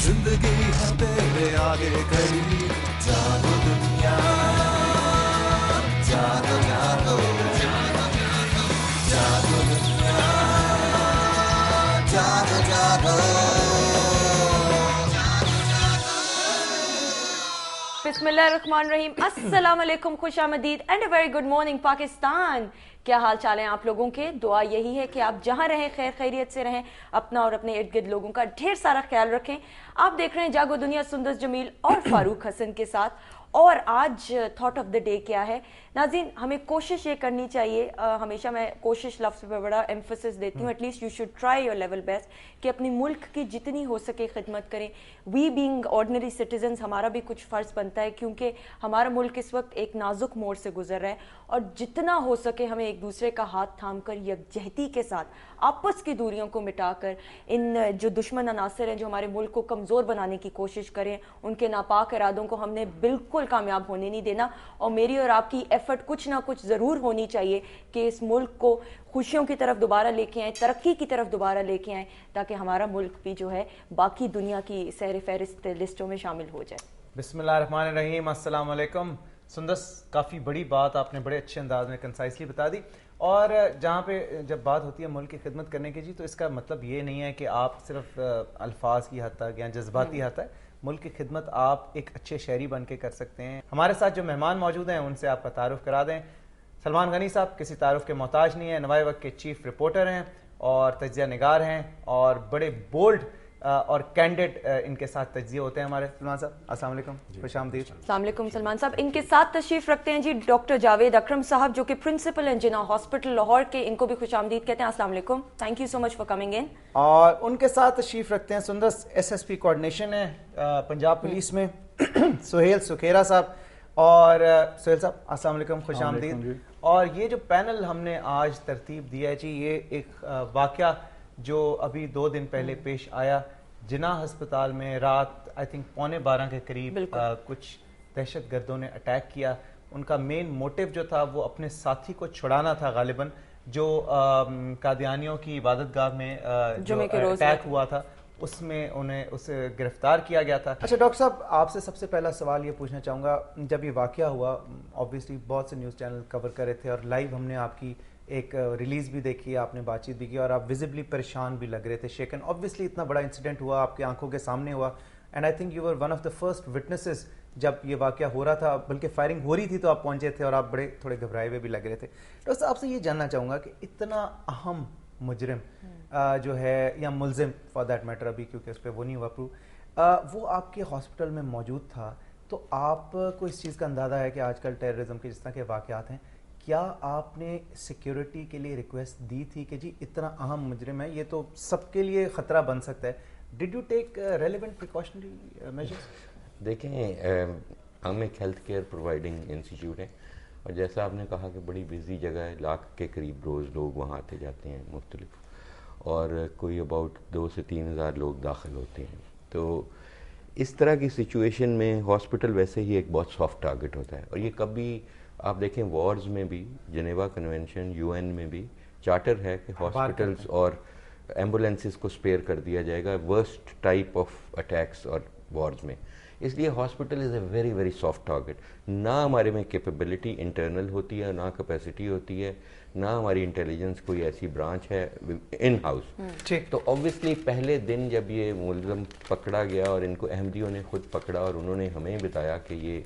जिंदगी है तेरे आगे खड़ी, जानो दुनिया, जानो जानो, जानो दुनिया, जानो जानो। बिस्मिल्लाहिर्रहमानिर्रहीम, अस्सलाम वालेकुम, खुश आमदीद and a very good morning Pakistan. क्या हाल चाल है आप लोगों के? दुआ यही है कि आप जहां रहें खैर खैरियत से रहें, अपना और अपने इर्द गिर्द लोगों का ढेर सारा ख्याल रखें। आप देख रहे हैं जागो दुनिया सुंदस जमील और फारूक हसन के साथ। और आज थॉट ऑफ द डे क्या है नाज़रीन? हमें कोशिश ये करनी चाहिए, हमेशा मैं कोशिश लफ्ज़ पर बड़ा एम्फोसिस देती हूँ, at least you should try your level best कि अपनी मुल्क की जितनी हो सके खिदमत करें। वी बीइंग ऑर्डिनरी सिटीजन्स, हमारा भी कुछ फ़र्ज़ बनता है क्योंकि हमारा मुल्क इस वक्त एक नाजुक मोड़ से गुजर रहा है और जितना हो सके हमें एक दूसरे का हाथ थाम कर यकजहती के साथ आपस की दूरियों को मिटाकर इन जो दुश्मन अनासर हैं जो हमारे मुल्क को कमज़ोर बनाने की कोशिश करें, उनके नापाक इरादों को हमने बिल्कुल कामयाब होने नहीं देना। और मेरी और आपकी एफर्ट कुछ ना कुछ ज़रूर होनी चाहिए कि इस मुल्क को खुशियों की तरफ दोबारा लेके आएँ, तरक्की की तरफ दोबारा लेके आएँ, ताकि हमारा मुल्क भी जो है बाकी दुनिया की सहर फहरिस्त लिस्टों में शामिल हो जाए। बिस्मिल्लाहिर्रहमानिर्रहीम, अस्सलाम वालेकुम। सुंदस, काफ़ी बड़ी बात आपने बड़े अच्छे अंदाज में कंसाइसली बता दी। और जहाँ पे जब बात होती है मुल्क की खिदमत करने की जी, तो इसका मतलब ये नहीं है कि आप सिर्फ अल्फाज की हद तक या जज्बाती हद तक, मुल्क की खिदमत आप एक अच्छे शहरी बन के कर सकते हैं। हमारे साथ जो मेहमान मौजूद हैं उनसे आपका तारुफ करा दें। सलमान गनी साहब किसी तारुफ के मोहताज नहीं है, नवाए वक्त के चीफ रिपोर्टर हैं और तज्जिया निगार हैं और बड़े बोल्ड और कैंडिड इनके साथ तज्जिए होते हैं हमारे। सलमान साहब अस्सलाम वालेकुम, खुश आमदीद। अस्सलाम वालेकुम सलमान साहब। इनके साथ तशरीफ रखते हैं जी डॉक्टर जावेद अकरम साहब, जो कि प्रिंसिपल हैं जिना हॉस्पिटल लाहौर के, इनको भी खुश आमदीद कहते हैं। अस्सलाम वालेकुम, thank you so much for coming in. और उनके साथ तशरीफ रखते हैं सुंदस SSP कोऑर्डिनेशन है पंजाब पुलिस में सुहेल सुखेरा साहब। और सुहेल साहब अस्सलाम वालेकुम, खुश आमदीद। और ये जो पैनल हमने आज तरतीब दिया है जी, ये एक वाकया जो अभी 2 दिन पहले पेश आया, जिना हस्पताल में रात आई थिंक 11:15 के करीब कुछ दहशत गर्दों ने अटैक किया। उनका मेन मोटिव जो था वो अपने साथी को छुड़ाना था, गालिबन जो कादियानियों की इबादत गाह में जो अटैक हुआ था उसमें उन्हें उसे गिरफ्तार किया गया था। अच्छा डॉक्टर साहब, आपसे सबसे पहला सवाल ये पूछना चाहूँगा, जब ये वाकया हुआ ऑब्वियसली बहुत से न्यूज़ चैनल कवर कर रहे थे और लाइव हमने आपकी एक रिलीज़ भी देखी, आपने बातचीत भी की और आप विजिबली परेशान भी लग रहे थे, शेकन। ऑब्वियसली इतना बड़ा इंसिडेंट हुआ, आपकी आंखों के सामने हुआ, and I think you were one of the first witnesses जब ये वाकया हो रहा था, बल्कि फायरिंग हो रही थी तो आप पहुंचे थे और आप बड़े थोड़े घबराए हुए भी लग रहे थे। डॉक्टर साहब, आपसे ये जानना चाहूँगा कि इतना अहम मुजरिम जो है या मुलजिम फॉर दैट मैटर, अभी क्योंकि उस पर वो नहीं हुआ प्रूव, वो आपके हॉस्पिटल में मौजूद था, तो आपको इस चीज़ का अंदाज़ा है कि आजकल टेररिज्म के जिस तरह के वाक़यात हैं, क्या आपने सिक्योरिटी के लिए रिक्वेस्ट दी थी कि जी इतना अहम मुजरिम है, ये तो सबके लिए ख़तरा बन सकता है? Did you take relevant precautionary measures? देखें, हम एक हेल्थ केयर प्रोवाइडिंग इंस्टीट्यूट है और जैसा आपने कहा कि बड़ी बिजी जगह है, 1 लाख के करीब रोज़ लोग वहाँ आते जाते हैं मुख्तलिफ, और कोई अबाउट 2 से 3 हज़ार लोग दाखिल होते हैं। तो इस तरह की सिचुएशन में हॉस्पिटल वैसे ही एक बहुत सॉफ्ट टारगेट होता है। और ये कभी आप देखें वॉर्स में भी, जेनेवा कन्वेंशन, UN में भी चार्टर है कि हॉस्पिटल्स और एम्बुलेंसेस को स्पेयर कर दिया जाएगा वर्स्ट टाइप ऑफ अटैक्स और वॉर्स में। इसलिए hospital is a very very soft target. ना हमारे में कैपेबिलिटी इंटरनल होती है, ना कैपेसिटी होती है, ना हमारी इंटेलिजेंस कोई ऐसी ब्रांच है इन हाउस। ठीक। तो ऑब्वियसली पहले दिन जब ये मुलज़म पकड़ा गया और इनको अहमदियों ने खुद पकड़ा और उन्होंने हमें बताया कि ये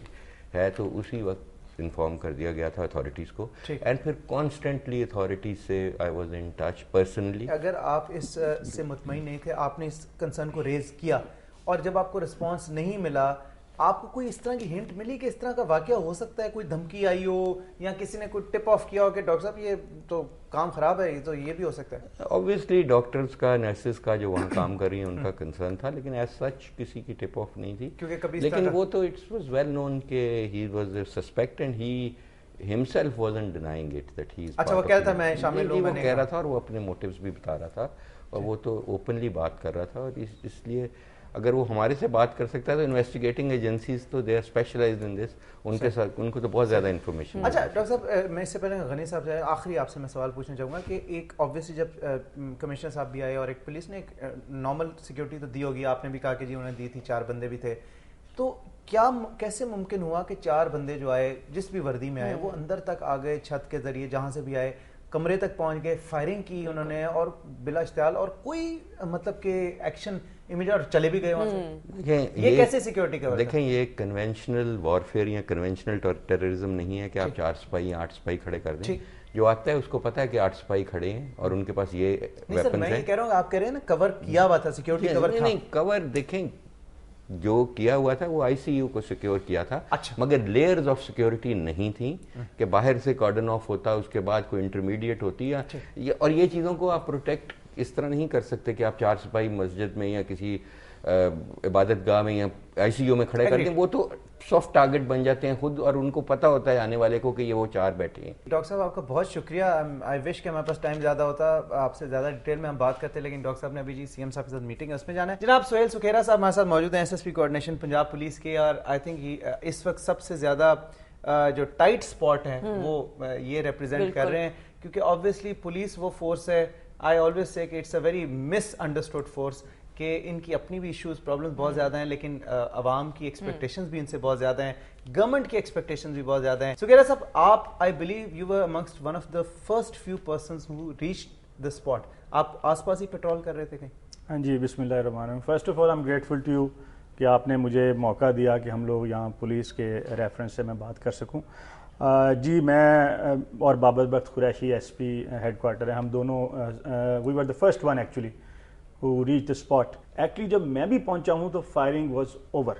है, तो उसी वक्त इन्फॉर्म कर दिया गया था अथॉरिटीज़ को। एंड फिर कॉन्स्टेंटली अथॉरिटीज़ से I was in touch personally. अगर आप इस से मुतमईन नहीं थे, आपने इस कंसर्न को रेज किया और जब आपको रिस्पांस नहीं मिला, आपको कोई इस तरह की हिंट मिली कि इस तरह का वाकया हो सकता है, कोई धमकी आई हो या किसी ने कोई टिप ऑफ किया हो कि डॉक्टर साहब ये तो काम खराब है, ये तो ये भी हो सकता है? ऑब्वियसली डॉक्टर्स का, नर्सेज का जो वहाँ काम कर रही हैं उनका कंसर्न था, लेकिन एज सच किसी की टिप ऑफ नहीं थी, क्योंकि कभी लेकिन वो तो इट्स वाज वेल नोन कि he was a suspect and he himself wasn't denying it that he is. अच्छा, वो कह रहा था मैं शामिल हूं, मैंने कह रहा था और वो अपने मोटिव्स भी बता रहा था और वो तो ओपनली बात कर रहा था। और इसलिए اگر وہ ہمارے سے بات کر سکتا ہے تو انویسٹیگیٹنگ ایجنسیز تو دے آر اسپیشلائزڈ ان دس, ان کے ساتھ ان کو تو بہت زیادہ انفارمیشن. اچھا ڈاکٹر صاحب, میں اس سے پہلے غنی صاحب سے آخری آپ سے میں سوال پوچھنا چاہوں گا کہ ایک آبویسلی جب کمشنر صاحب بھی آئے اور ایک پولیس نے ایک نارمل سیکورٹی تو دی ہوگی, آپ نے بھی کہا کہ جی انہوں نے دی تھی, 4 بندے بھی تھے, تو کیا کیسے ممکن ہوا کہ 4 بندے جو آئے جس بھی وردی میں آئے وہ اندر تک آ گئے, چھت کے ذریعے جہاں سے بھی آئے کمرے تک پہنچ گئے, فائرنگ کی انہوں نے اور بلا اشتعال, اور کوئی مطلب کہ ایکشن امیڈیٹ, اور چلے بھی گئے وہاں سے؟ یہ کیسے سیکورٹی کا؟ دیکھیں یہ کنونشنل وارفیئر یا کنونشنل ٹیررزم نہیں ہے کہ آپ 4 سپاہی 8 سپاہی کھڑے کر دیں. جو آتا ہے اس کو پتا ہے کہ 8 سپاہی کھڑے ہیں اور ان کے پاس یہ ویپنز ہیں. میں یہ کہہ رہا ہوں, آپ کہہ رہے ہیں نا کور کیا ہوا تھا, سیکورٹی کور تھا. نہیں, کور دیکھیں جو کیا ہوا تھا وہ آئی سی یو کو سیکیور کیا تھا, مگر لیئرز آف سیکیورٹی نہیں تھیں کہ باہر سے کارڈن آف ہوتا, اس کے بعد کوئی انٹرمیڈیٹ ہوتی ہے, اور یہ چیزوں کو آپ پروٹیکٹ اس طرح نہیں کر سکتے کہ آپ 4 سپاہی مسجد میں یا کسی عبادت گاہ میں یا آئی سی یو میں کھڑے کر دیں, وہ تو سافٹ ٹارگٹ بن جاتے ہیں خود, اور ان کو پتا ہوتا ہے آنے والے کو کہ یہ وہ 4 بیٹھے ہیں. ڈاکٹر صاحب آپ کا بہت شکریہ. آئی وش کہ ہمارے پاس ٹائم زیادہ ہوتا, آپ سے زیادہ ڈیٹیل میں ہم بات کرتے, لیکن ڈاکٹر صاحب نے ابھی جی سی ایم صاحب کے ساتھ میٹنگ ہے, اس میں جانا ہے. جناب سہیل سکھیرا صاحب ہمارے ساتھ موجود ہیں, S S P coordination Punjab police کے, اور آئی تھنک اس وقت سب سے زیادہ جو ٹائٹ اسپاٹ ہے وہ یہ ریپرزینٹ کر رہے ہیں, کیونکہ آبویسلی پولیس وہ فورس ہے, آئی آلویز سے کہ it's a very miss understood force, کہ ان کی اپنی بھی ایشوز پرابلمز بہت زیادہ ہیں, لیکن عوام کی ایکسپیکٹیشنز بھی ان سے بہت زیادہ ہیں, گورنمنٹ کی ایکسپیکٹیشنز بھی بہت زیادہ ہیں. سکھیرا صاحب, آپ I believe you were amongst one of the first few persons who reached the spot. آپ آس پاس ہی پیٹرول کر رہے تھے کہیں؟ ہاں جی, بسم اللہ الرحمن الرحیم. First of all I am grateful to you کہ آپ نے مجھے موقع دیا کہ ہم لوگ یہاں پولیس کے ریفرنس سے میں بات کر سکوں. جی, میں اور Babar Bakht Qureshi S P headquarter ہیں, ہم دونوں we were the first one actually who reached the spot. Actually جب میں بھی پہنچا ہوں تو فائرنگ واز اوور,